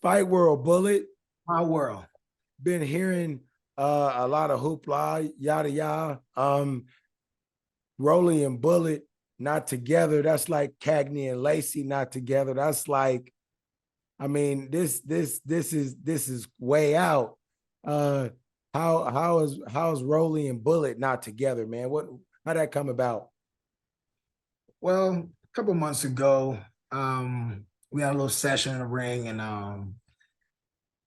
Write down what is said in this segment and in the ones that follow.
Fight World Bullet. My world. Been hearing a lot of hoopla, yada yada. Rolly and Bullet not together. That's like Cagney and Lacey not together. That's like, I mean, this is way out. Uh, how's Rolly and Bullet not together, man? How'd that come about? Well, a couple months ago, we had a little session in the ring, and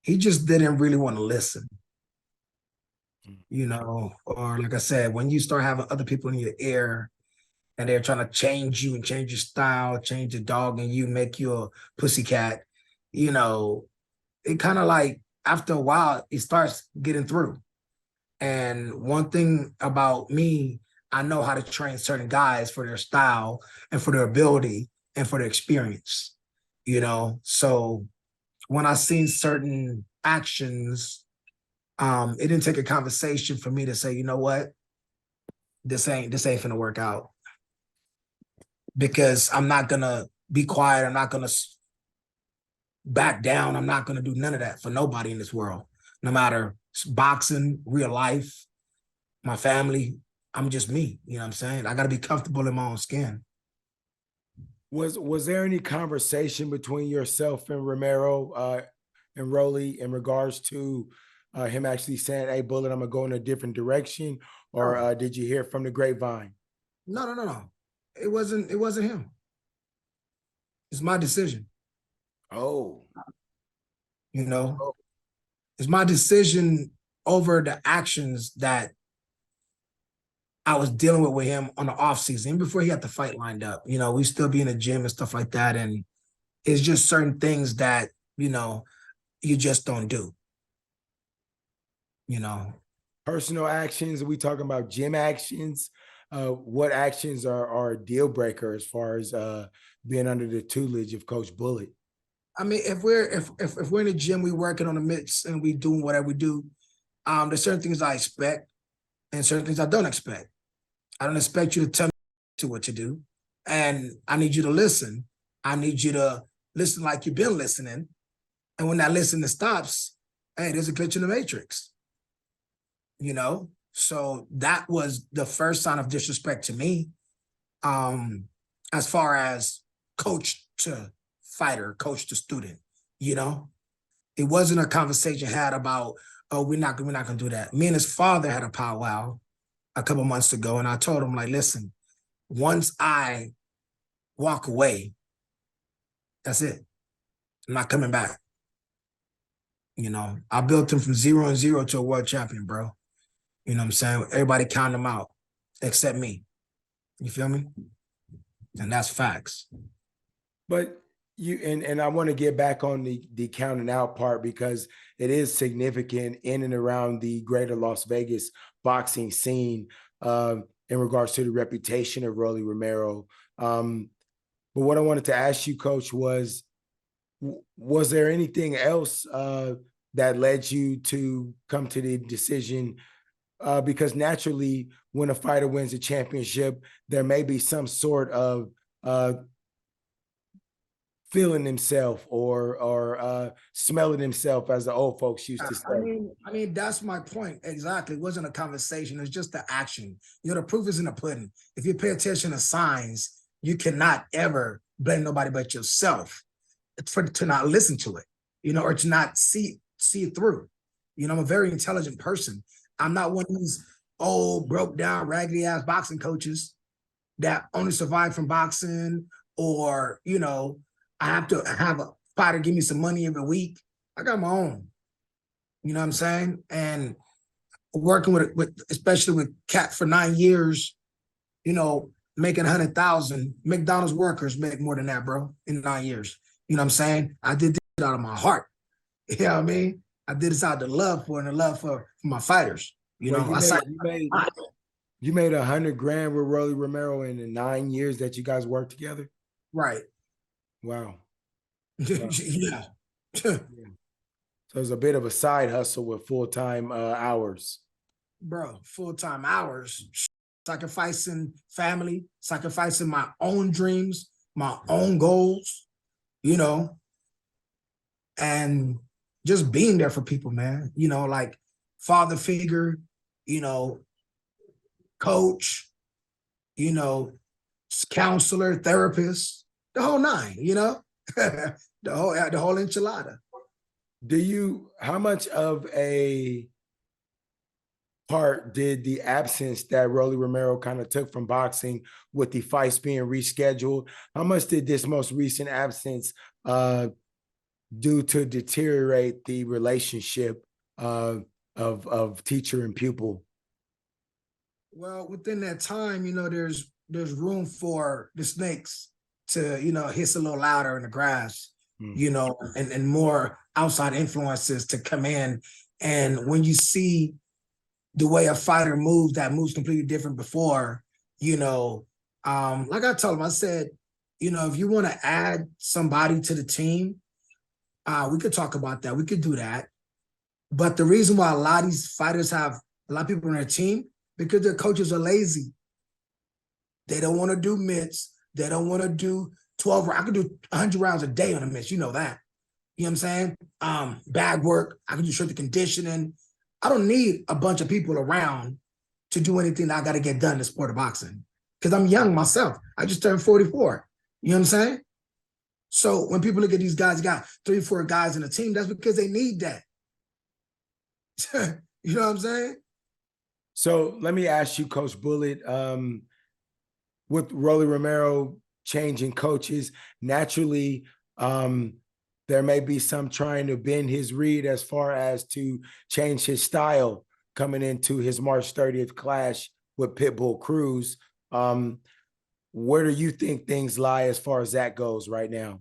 he just didn't really want to listen. Or like I said, when you start having other people in your ear and they're trying to change you and change your style, change the dog and you, make you a pussycat, it kind of like after a while, it starts getting through. And one thing about me, I know how to train certain guys for their style and for their ability and for their experience, So when I seen certain actions, it didn't take a conversation for me to say, you know what, this ain't gonna work out, because I'm not gonna be quiet. I'm not gonna back down. I'm not gonna do none of that for nobody in this world, no matter boxing, real life, my family. I'm just me. You know what I'm saying? I gotta be comfortable in my own skin. Was there any conversation between yourself and Romero and Rolly in regards to him actually saying, "Hey, Bullet, I'm gonna go in a different direction," or did you hear from the grapevine? No. It wasn't him. It's my decision. Oh, It's my decision over the actions that I was dealing with him on the off season, before he had the fight lined up. We still be in the gym and stuff like that. And it's just certain things that, you just don't do. Personal actions. Are we talking about gym actions? What actions are a deal breaker as far as being under the tutelage of Coach Bullet? I mean, if we're in the gym, we working on the mitts and we doing whatever we do, there's certain things I expect and certain things I don't expect. I don't expect you to tell me to what to do, and I need you to listen. I need you to listen like you've been listening, and when that listening stops, hey, there's a glitch in the matrix. So that was the first sign of disrespect to me, as far as coach to fighter, coach to student. It wasn't a conversation had about, oh, we're not gonna do that. Me and his father had a powwow a couple months ago, and I told him, like, listen, once I walk away, that's it. I'm not coming back. I built him from 0-0 to a world champion, bro. You know what I'm saying? Everybody count him out except me. You feel me? And that's facts. But and I want to get back on the counting out part, because it is significant in and around the greater Las Vegas boxing scene in regards to the reputation of Rolly Romero. But what I wanted to ask you, Coach, was there anything else that led you to come to the decision? Because naturally, when a fighter wins a championship, there may be some sort of feeling himself or smelling himself, as the old folks used to say. I mean, that's my point. Exactly. It wasn't a conversation. It's just the action. The proof is in the pudding. If you pay attention to signs, you cannot ever blame nobody but yourself to not listen to it, or to not see it through. I'm a very intelligent person. I'm not one of these old, broke down, raggedy ass boxing coaches that only survive from boxing, or, I have to have a fighter give me some money every week. I got my own. You know what I'm saying? And working with especially with Cat for 9 years, making 100,000. McDonald's workers make more than that, bro, in 9 years. You know what I'm saying? I did this out of my heart. You know what I mean? I did this out of the love for my fighters. You made 100 grand with Rolly Romero in the 9 years that you guys worked together. Right. Wow. Yeah. So it's a bit of a side hustle with full-time hours. Bro, full-time hours, sacrificing family, sacrificing my own dreams, my own goals, and just being there for people, man. You know, like father figure, you know, coach, you know, counselor, therapist, the whole nine, you know, the whole enchilada. How much of a part did the absence that Rolly Romero kind of took from boxing with the fights being rescheduled? How much did this most recent absence do to deteriorate the relationship of teacher and pupil? Well, within that time, you know, there's room for the snakes to, you know, hiss a little louder in the grass, you know, and more outside influences to come in. And when you see the way a fighter moves that moves completely different before, you know, like I told him, I said, you know, if you want to add somebody to the team, we could talk about that. We could do that. But the reason why a lot of these fighters have a lot of people on their team, because their coaches are lazy. They don't want to do mitts. They don't want to do 12 rounds. I could do 100 rounds a day on a mitts. You know that. You know what I'm saying? Bag work. I can do strength conditioning. I don't need a bunch of people around to do anything that I got to get done in the sport of boxing. Because I'm young myself. I just turned 44. You know what I'm saying? So when people look at these guys, got 3 or 4 guys in a team, that's because they need that. You know what I'm saying? So let me ask you, Coach Bullet, with Rolly Romero changing coaches, naturally, there may be some trying to bend his read as far as to change his style coming into his March 30th clash with Pitbull Cruz. Where do you think things lie as far as that goes right now?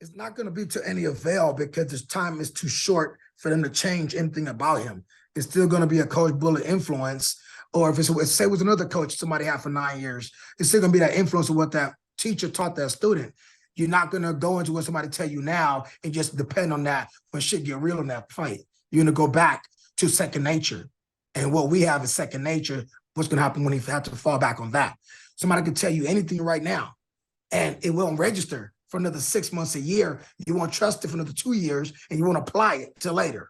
It's not going to be to any avail because this time is too short for them to change anything about him. It's still going to be a Coach Bullet influence. Or if say it was another coach somebody had for 9 years, it's still going to be that influence of what that teacher taught that student. You're not going to go into what somebody tell you now and just depend on that when shit get real in that fight. You're going to go back to second nature. And what we have is second nature. What's going to happen when he have to fall back on that? Somebody can tell you anything right now, and it won't register for another 6 months, a year. You won't trust it for another 2 years, and you won't apply it till later.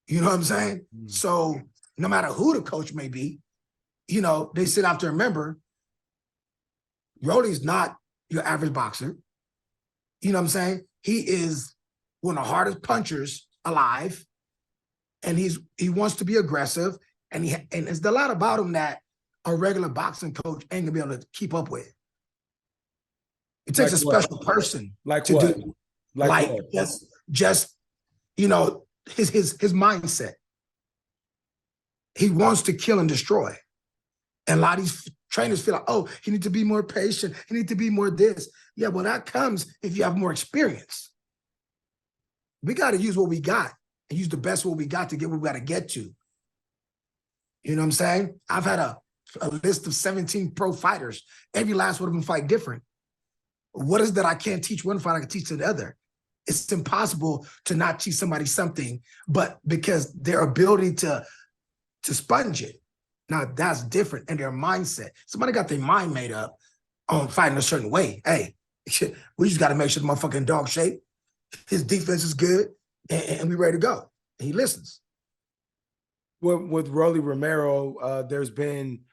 You know what I'm saying? So no matter who the coach may be, you know, they still have to remember, Rolly's not your average boxer. You know what I'm saying? He is one of the hardest punchers alive, and he wants to be aggressive, and there's a lot about him that a regular boxing coach ain't gonna be able to keep up with. It takes a special person to do, like just you know, his mindset. He wants to kill and destroy. And a lot of these trainers feel like, oh, he needs to be more patient. He needs to be more this. Yeah, well, that comes if you have more experience. We got to use what we got and use the best what we got to get where we got to get to. You know what I'm saying? I've had a list of 17 pro fighters. Every last one of them fight different. What is that I can't teach one fight, I can teach the other? It's impossible to not teach somebody something, but because their ability to sponge it. Now that's different, and their mindset. Somebody got their mind made up on fighting a certain way. Hey, we just got to make sure the motherfucker in dog shape. His defense is good, and we ready to go. And he listens. With Rolly Romero, there's been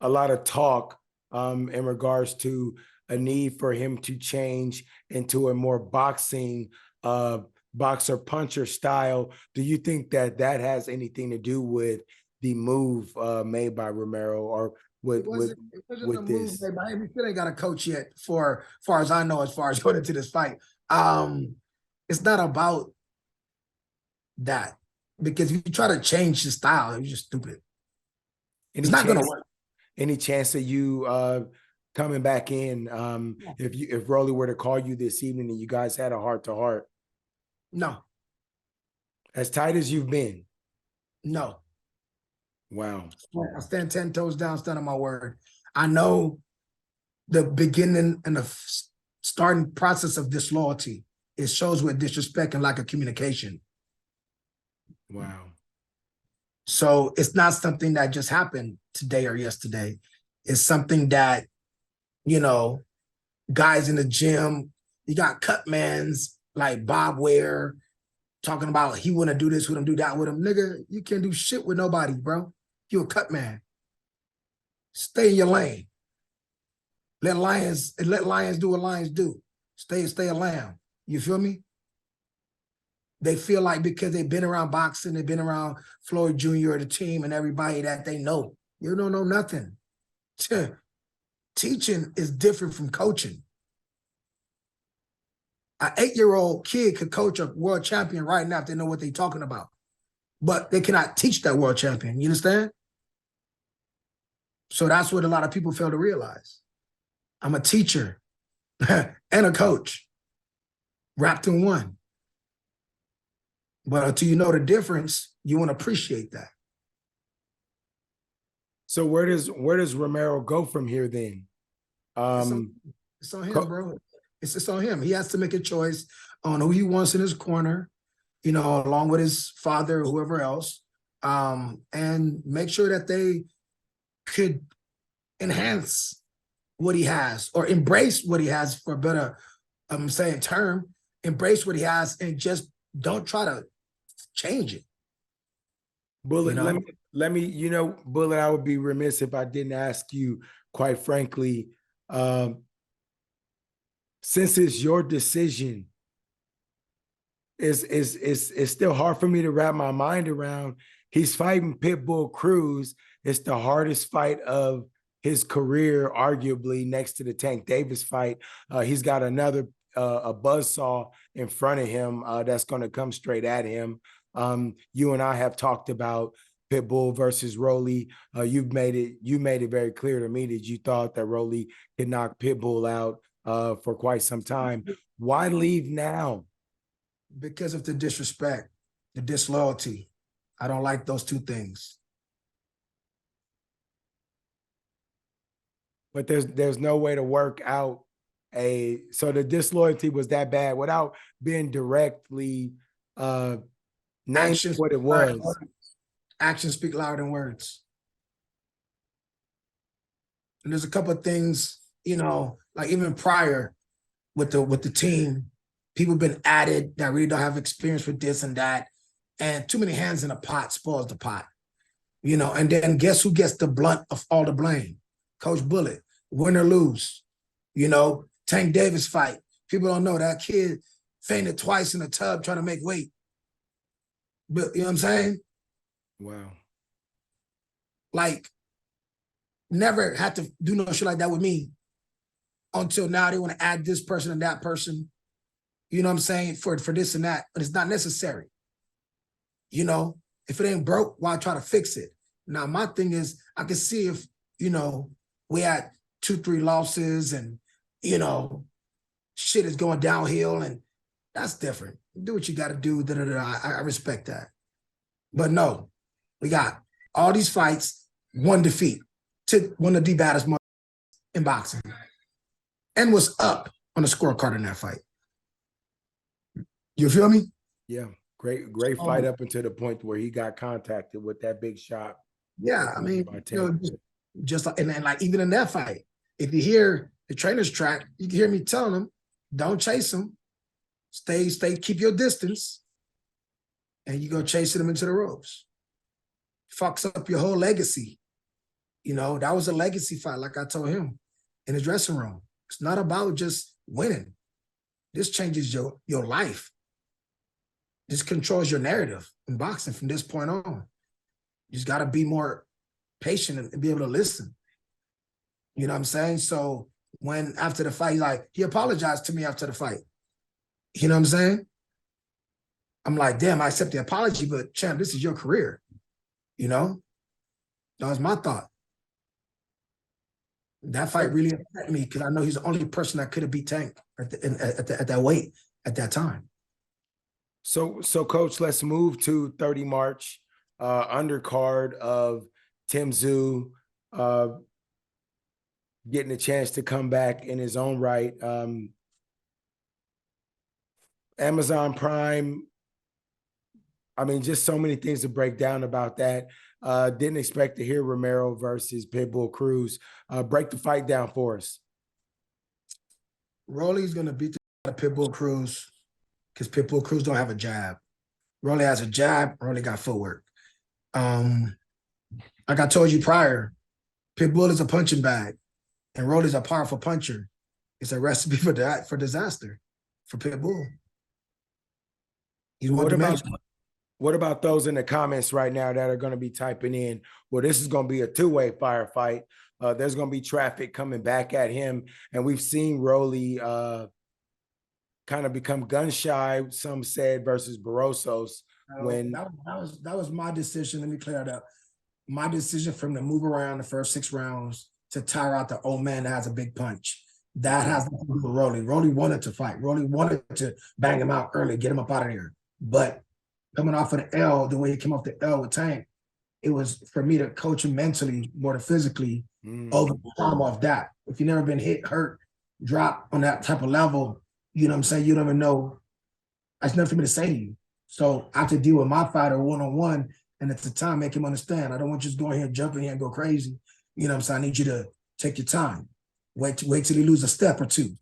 a lot of talk in regards to a need for him to change into a more boxing boxer puncher style. Do you think that has anything to do with the move made by Romero, or with this? Move made. We still ain't got a coach yet, for far as I know, as far as going into this fight. It's not about that, because if you try to change his style, you're just stupid. It's not going to work. Any chance that you coming back in, if Rolly were to call you this evening and you guys had a heart-to-heart? No. As tight as you've been? No. Wow. I stand 10 toes down, stand on my word. I know the beginning and the starting process of disloyalty. It shows with disrespect and lack of communication. Wow. So it's not something that just happened today or yesterday. It's something that, you know, guys in the gym, you got cut mans like Bob Ware talking about he wouldn't do this, wouldn't do that with him. Nigga, you can't do shit with nobody, bro. You a cut man. Stay in your lane. Let lions do what lions do. Stay a lamb. You feel me? They feel like because they've been around boxing, they've been around Floyd Jr., the team, and everybody that they know. You don't know nothing. Teaching is different from coaching. An 8-year-old kid could coach a world champion right now if they know what they're talking about. But they cannot teach that world champion. You understand? So that's what a lot of people fail to realize. I'm a teacher and a coach wrapped in one. But until you know the difference, you want to appreciate that. So where does Romero go from here then? It's on him, bro. It's on him. He has to make a choice on who he wants in his corner, you know, along with his father or whoever else, and make sure that they could enhance what he has or embrace what he has, for a better, I'm saying, term, embrace what he has and just don't try to change it. Bullet, You know? let me, you know, Bullet, I would be remiss if I didn't ask you, quite frankly, since it's your decision, it's still hard for me to wrap my mind around. He's fighting Pitbull Cruz. It's the hardest fight of his career, arguably, next to the Tank Davis fight. He's got another a buzzsaw in front of him that's going to come straight at him. You and I have talked about Pitbull versus Rolly. You made it very clear to me that you thought that Rolly could knock Pitbull out for quite some time. Why leave now? Because of the disrespect, the disloyalty. I don't like those two things. But there's no way to work out so the disloyalty was that bad without being directly named what it was. Actions speak louder than words. And there's a couple of things, you know, like even prior with the team, people have been added that really don't have experience with this and that. And too many hands in a pot spoils the pot. You know, and then guess who gets the blunt of all the blame? Coach Bullet, win or lose. You know, Tank Davis fight. People don't know that kid fainted twice in a tub trying to make weight. But you know what I'm saying? Wow. Like, never had to do no shit like that with me until now they want to add this person and that person, you know what I'm saying, for this and that, but it's not necessary. You know, if it ain't broke, why try to fix it? Now, my thing is, I can see if, you know, we had 2-3 losses and, you know, shit is going downhill and that's different. Do what you got to do. I respect that. But no, we got all these fights, one defeat to one of the baddest in boxing, and was up on the scorecard in that fight. You feel me? Yeah, great fight up until the point where he got contacted with that big shot. Yeah, I mean, you know, just like, and like even in that fight, if you hear the trainer's track, you can hear me telling him, don't chase him, stay, keep your distance, and you go chasing him into the ropes. Fucks up your whole legacy. You know, that was a legacy fight, like I told him in the dressing room. It's not about just winning. This changes your life. This controls your narrative in boxing from this point on. You just got to be more patient and be able to listen. You know what I'm saying? So when after the fight, he apologized to me after the fight. You know what I'm saying? I'm like, damn, I accept the apology, but champ, this is your career. You know? That was my thought. That fight really affected me because I know he's the only person that could have beat Tank at that weight at that time. So Coach, let's move to 30 March, undercard of Tim Tszyu getting a chance to come back in his own right. Amazon Prime, I mean, just so many things to break down about that. Didn't expect to hear Romero versus Pitbull Cruz. Break the fight down for us. Rolly's going to beat the Pitbull Cruz because Pitbull Cruz don't have a jab. Rolly has a jab, Rolly got footwork. Like I told you prior, Pitbull is a punching bag, and Rolly's a powerful puncher. It's a recipe for that for disaster for Pitbull. He's one What about dimensional. what about those in the comments right now that are going to be typing in, well, this is going to be a two-way firefight. There's going to be traffic coming back at him. And we've seen Rolly kind of become gun shy, some said, versus Barroso's. When That was my decision. Let me clear that up. My decision from to move around the first 6 rounds to tire out the old man that has a big punch. That has nothing to do with Rolly. Rolly wanted to fight. Rolly wanted to bang him out early, get him up out of there. But coming off of the L, the way he came off the L with Tank, it was for me to coach him mentally more than physically over the time off that. If you've never been hit, hurt, drop on that type of level, you know what I'm saying? You don't even know. That's nothing for me to say to you. So I have to deal with my fighter one-on-one, and at the time, make him understand. I don't want you just going here, jumping here and go crazy. You know what I'm saying? I need you to take your time. Wait till he lose a step or two.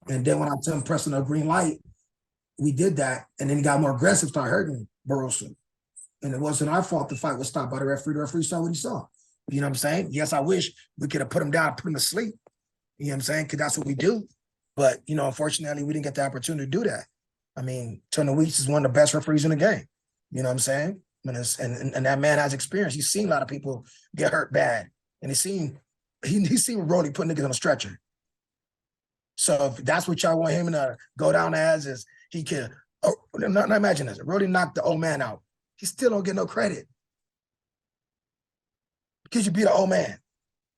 And then when I tell him pressing a green light, we did that. And then he got more aggressive, started hurting Barroso. And it wasn't our fault the fight was stopped by the referee. The referee saw what he saw. You know what I'm saying? Yes, I wish we could have put him down, put him to sleep. You know what I'm saying? Because that's what we do. But, you know, unfortunately, we didn't get the opportunity to do that. I mean, Turner Weeks is one of the best referees in the game. You know what I'm saying? And that man has experience. He's seen a lot of people get hurt bad. And he's seen Rolly put niggas on a stretcher. So if that's what y'all want him to go down as, is he can, not imagine this. Rolly knocked the old man out. He still don't get no credit. Because you beat an old man. You know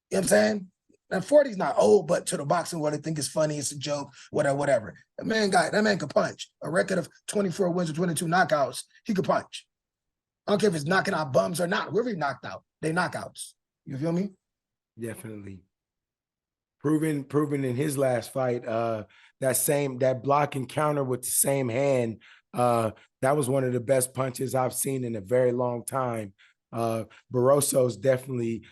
what I'm saying? Now 40's not old, but to the boxing world, they think it's funny, it's a joke, whatever. That man could punch. A record of 24 wins or 22 knockouts, he could punch. I don't care if it's knocking out bums or not. Whoever he knocked out, they knockouts. You feel me? Definitely. Proven in his last fight, that block and counter with the same hand, that was one of the best punches I've seen in a very long time. Barroso's definitely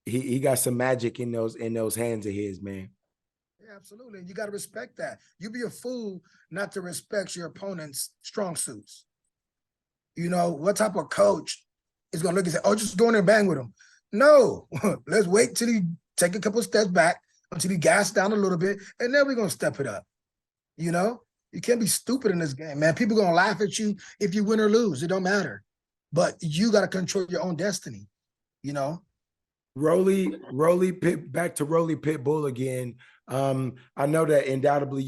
he got some magic in those hands of his, man. Yeah, absolutely. You got to respect that. You'd be a fool not to respect your opponent's strong suits. You know, what type of coach is going to look and say, oh, just go in there and bang with him? No, let's wait till he take a couple of steps back until he gas down a little bit, and then we're going to step it up. You know, you can't be stupid in this game, man. People going to laugh at you if you win or lose. It don't matter. But you got to control your own destiny, you know? Back to Rolly Pitbull again. I know that undoubtedly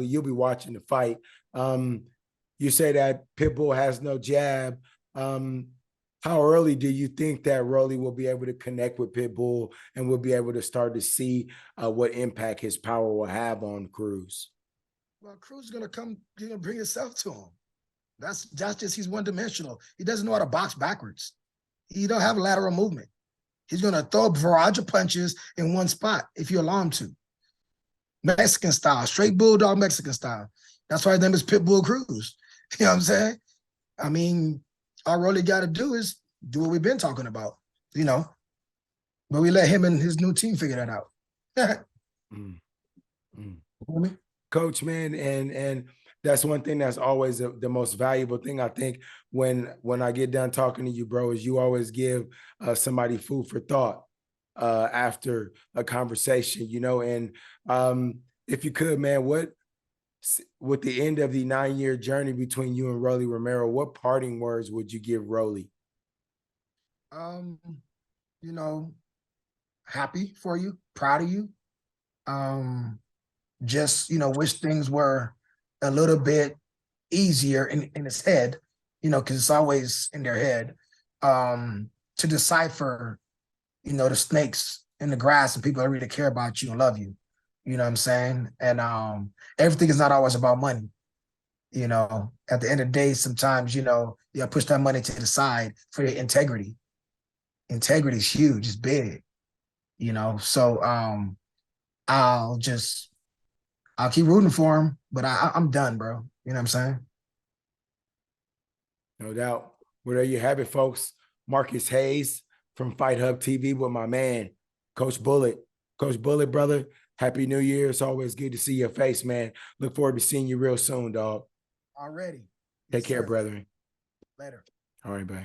you'll be watching the fight. You say that Pitbull has no jab. How early do you think that Rolly will be able to connect with Pitbull and will be able to start to see what impact his power will have on Cruz? Well, Cruz is gonna bring himself to him. That's just he's one-dimensional. He doesn't know how to box backwards. He don't have lateral movement. He's gonna throw a barrage of punches in one spot if you allow him to. Mexican style, straight bulldog Mexican style. That's why his name is Pitbull Cruz. You know what I'm saying? I mean, all Rolly got to do is do what we've been talking about, you know. But we let him and his new team figure that out. Coach, man, and that's one thing that's always the most valuable thing, I think, when I get done talking to you, bro, is you always give somebody food for thought after a conversation, you know. And if you could, man, with the end of the 9-year journey between you and Rolly Romero, what parting words would you give Rolly? You know, happy for you, proud of you. Just, you know, wish things were a little bit easier in his head, you know, because it's always in their head, to decipher, you know, the snakes in the grass and people that really care about you and love you. You know what I'm saying? And everything is not always about money. You know, at the end of the day, sometimes, you know, you gotta push that money to the side for your integrity. Integrity is huge, it's big, you know. So I'll keep rooting for him, but I'm done, bro. You know what I'm saying? No doubt. Well, there you have it, folks. Marcus Hayes from Fight Hub TV with my man, Coach Bullet. Coach Bullet, brother, Happy New Year. It's always good to see your face, man. Look forward to seeing you real soon, dog. Already. Take Yes, care, sir. brethren. Later. All right, bye.